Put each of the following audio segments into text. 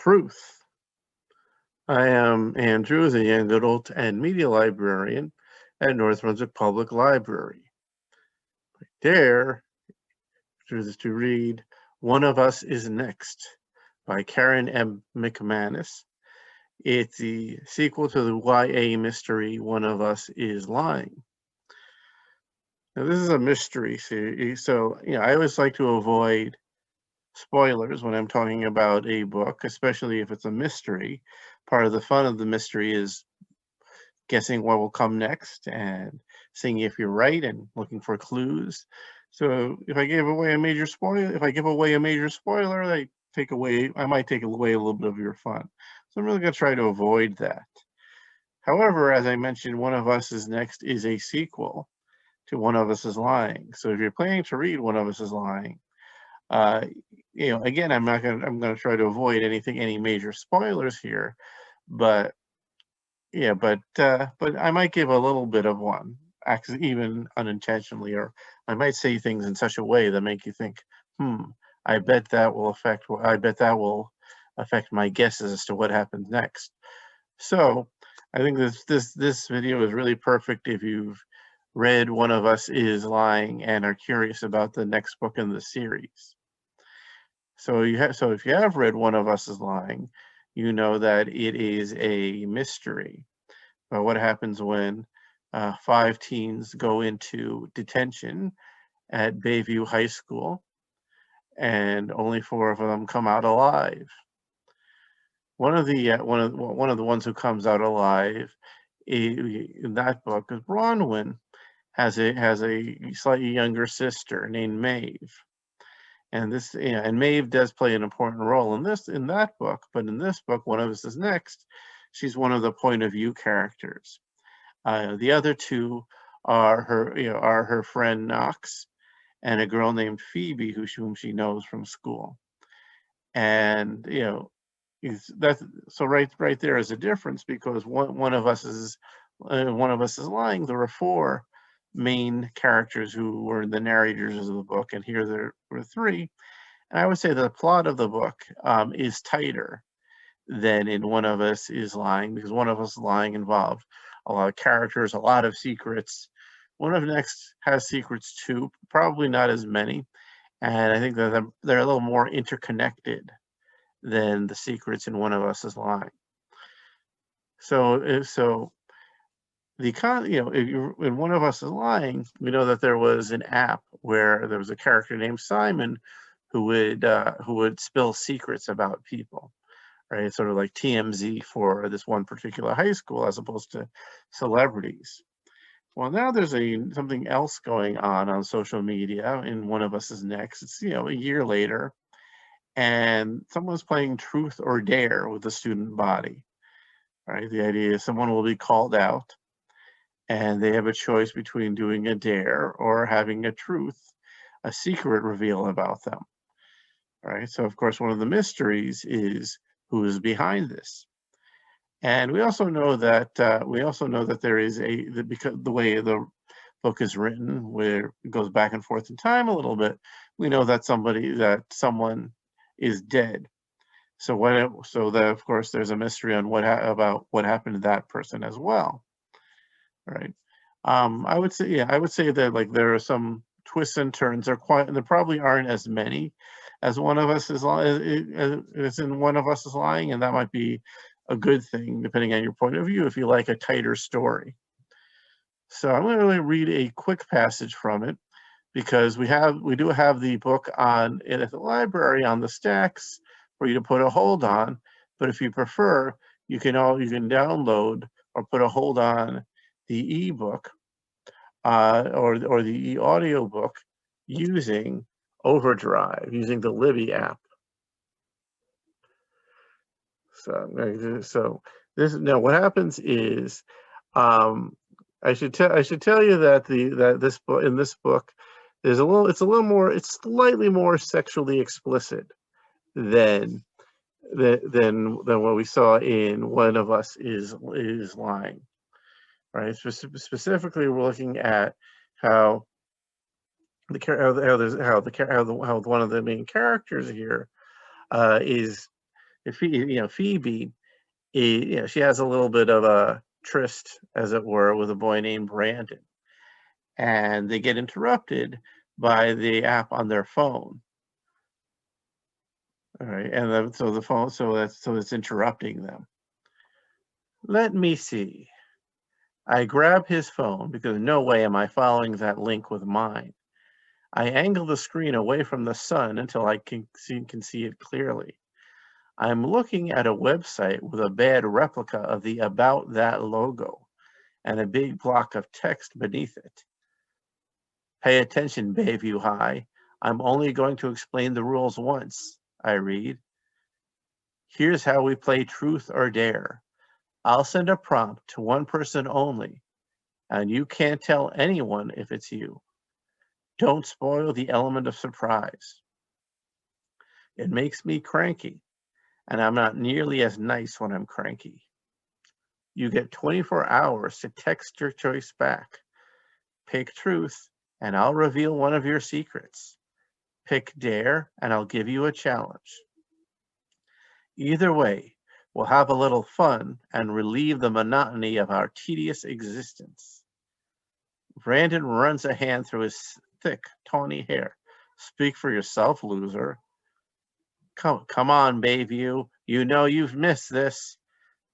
Truth. I am Andrew, the young adult and media librarian at North Brunswick Public Library. I dare to read One of Us is Next by Karen M. McManus. It's the sequel to the YA mystery One of Us is Lying. Now, this is a mystery series, so I always like to avoid spoilers when I'm talking about a book, especially if it's a mystery. Part of the fun of the mystery is guessing what will come next and seeing if you're right and looking for clues. So if I give away a major spoiler, I might take away a little bit of your fun. So I'm really going to try to avoid that. However, as I mentioned, One of Us is Next is a sequel to One of Us is Lying. So if you're planning to read One of Us is Lying, again, I'm going to try to avoid any major spoilers here, but I might give a little bit of one, even unintentionally, or I might say things in such a way that make you think, I bet that will affect my guesses as to what happens next. So I think this video is really perfect if you've read One of Us is Lying and are curious about the next book in the series. So if you have read One of Us is Lying, you know that it is a mystery about what happens when 5 teens go into detention at Bayview High School, and only 4 of them come out alive. One of the ones who comes out alive in that book is Bronwyn. Has a slightly younger sister named Maeve. And and Maeve does play an important role in that book, but in this book, One of Us is Next, she's one of the point of view characters. The other 2 are her friend Knox and a girl named Phoebe whom she knows from school. And right there is a difference, because one of us is lying. There were 4 main characters who were the narrators of the book, and here there were 3. And I would say the plot of the book is tighter than in One of Us is Lying, because One of Us is Lying involved a lot of characters, a lot of secrets. One of Next has secrets too, probably not as many, and I think that they're a little more interconnected than the secrets in One of Us is Lying. So in One of Us is Lying, we know that there was an app where there was a character named Simon who would spill secrets about people, right? Sort of like TMZ for this one particular high school, as opposed to celebrities. Well, now there's something else going on social media in One of Us is Next. It's a year later, and someone's playing Truth or Dare with the student body, right? The idea is someone will be called out, and they have a choice between doing a dare or having a secret reveal about them, right? So of course, one of the mysteries is who is behind this. And we also know that there is because the way the book is written, where it goes back and forth in time a little bit, we know that someone is dead. So that of course there's a mystery on about what happened to that person as well, right? I would say that like there are some twists and turns. There probably aren't as many as One of Us is in One of Us is Lying, and that might be a good thing depending on your point of view if you like a tighter story. So I'm going to read a quick passage from it, because we do have the book at the library on the stacks for you to put a hold on. But if you prefer, you can download or put a hold on the ebook or the e-audio book using Overdrive, using the Libby app. So what happens is, I should tell you that in this book, it's slightly more sexually explicit than what we saw in One of Us is Lying, right? Specifically, we're looking at how one of the main characters here is if Phoebe, she has a little bit of a tryst, as it were, with a boy named Brandon, and they get interrupted by the app on their phone. All right, and so the phone, so it's interrupting them. Let me see. I grab his phone because no way am I following that link with mine. I angle the screen away from the sun until I can see it clearly. I'm looking at a website with a bad replica of the About That logo and a big block of text beneath it. Pay attention, Bayview High. I'm only going to explain the rules once, I read. Here's how we play Truth or Dare. I'll send a prompt to one person only, and you can't tell anyone if it's you. Don't spoil the element of surprise. It makes me cranky, and I'm not nearly as nice when I'm cranky. You get 24 hours to text your choice back. Pick truth, and I'll reveal one of your secrets. Pick dare, and I'll give you a challenge. Either way, we'll have a little fun and relieve the monotony of our tedious existence. Brandon runs a hand through his thick, tawny hair. Speak for yourself, loser. Come on, Bayview. You know you've missed this.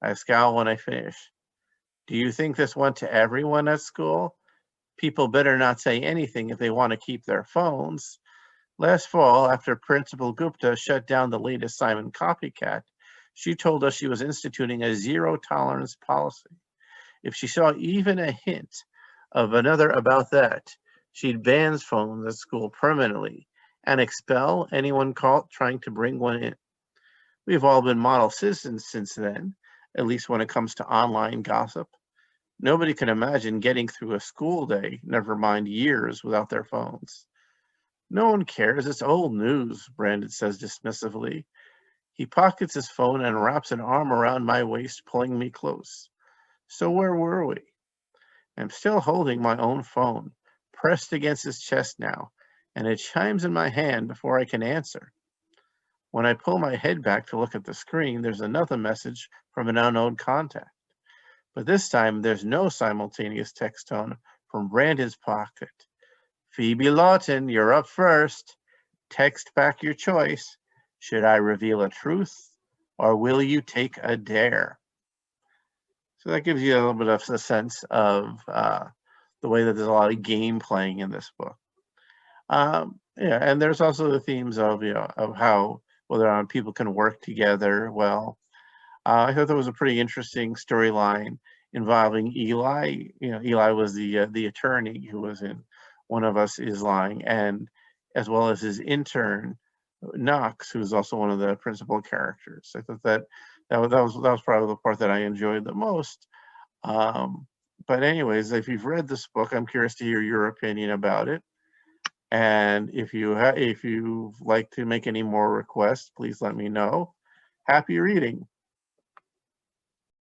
I scowl when I finish. Do you think this went to everyone at school? People better not say anything if they want to keep their phones. Last fall, after Principal Gupta shut down the latest Simon copycat, she told us she was instituting a zero-tolerance policy. If she saw even a hint of another about that, she'd ban phones at school permanently and expel anyone caught trying to bring one in. We've all been model citizens since then, at least when it comes to online gossip. Nobody can imagine getting through a school day, never mind years, without their phones. No one cares, it's old news, Brandon says dismissively. He pockets his phone and wraps an arm around my waist, pulling me close. So where were we? I'm still holding my own phone, pressed against his chest now, and it chimes in my hand before I can answer. When I pull my head back to look at the screen, there's another message from an unknown contact. But this time, there's no simultaneous text tone from Brandon's pocket. Phoebe Lawton, you're up first. Text back your choice. Should I reveal a truth, or will you take a dare? So that gives you a little bit of a sense of the way that there's a lot of game playing in this book. And there's also the themes of of how whether or not people can work together well. I thought that was a pretty interesting storyline involving Eli. Eli was the attorney who was in One of Us Is Lying, and as well as his intern Knox, who's also one of the principal characters. I thought that was probably the part that I enjoyed the most. But anyways, if you've read this book, I'm curious to hear your opinion about it. And if you'd like to make any more requests, please let me know. Happy reading.